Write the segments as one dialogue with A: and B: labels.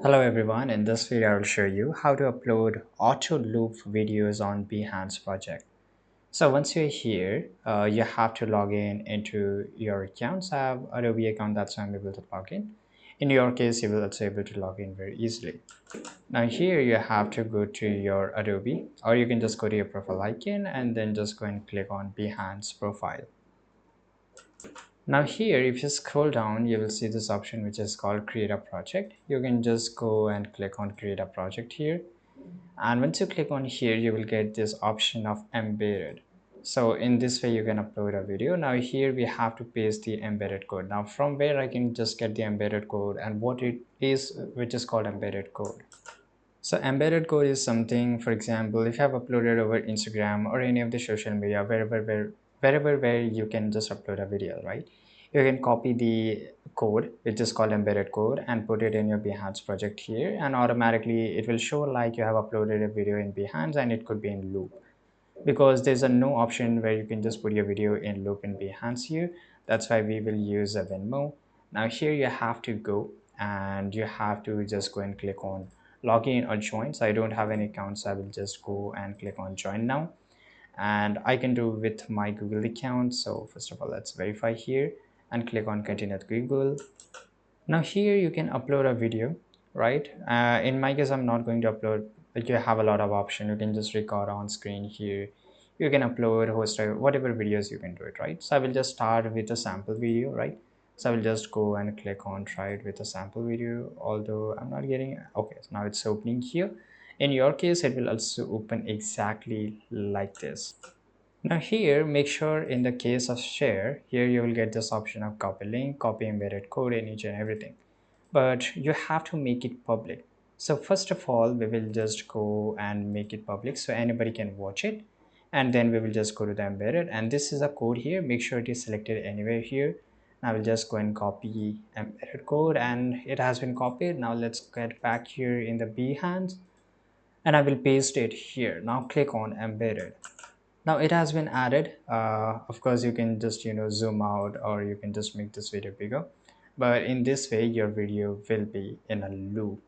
A: Hello everyone, in this video I will show you how to upload AutoLoop videos on Behance project. So once you're here, you have to log in into your accounts. I have Adobe account, that's why I'm able to log in. In your case, you will also able to log in very easily. Now here you have to go to your Adobe, or you can just go to your profile icon and then just go and click on Behance profile. Now here, if you scroll down, you will see this option which is called create a project. You can just go and click on create a project here. And once you click on here, you will get this option of embedded. So in this way, you can upload a video. Now here we have to paste the embedded code. Now from where I can just get the embedded code and what it is, which is called embedded code. So embedded code is something, for example, if you have uploaded over Instagram or any of the social media, wherever where you can just upload a video, right? You can copy the code, which is called embedded code, and put it in your Behance project here, and automatically it will show like you have uploaded a video in Behance, and it could be in loop because there's a no option where you can just put your video in loop in Behance here. That's why we will use a Venmo. Now here you have to go and you have to just go and click on login or join. So I don't have any accounts, so I will just go and click on join now, and I can do with my Google account. So first of all, let's verify here and click on continue with Google. Now here you can upload a video, right? In my case, I'm not going to upload. Like, you have a lot of option. You can just record on screen here. You can upload, host, whatever videos you can do it, right? So I will just start with a sample video, right? So I will just go and click on try it with a sample video, although I'm not getting. Okay, so now it's opening here. In your case, it will also open exactly like this. Now here, make sure in the case of share, here you will get this option of copy link, copy embedded code in each and everything. But you have to make it public. So first of all, we will just go and make it public so anybody can watch it. And then we will just go to the embedded. And this is a code here. Make sure it is selected anywhere here. I will just go and copy embedded code and it has been copied. Now let's get back here in the Behance and I will paste it here. Now click on embedded. Now it has been added. Of course you can just zoom out or you can just make this video bigger, but in this way your video will be in a loop.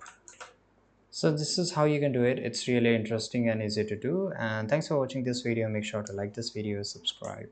A: So this is how you can do it. It's really interesting and easy to do, and thanks for watching this video. Make sure to like this video, subscribe.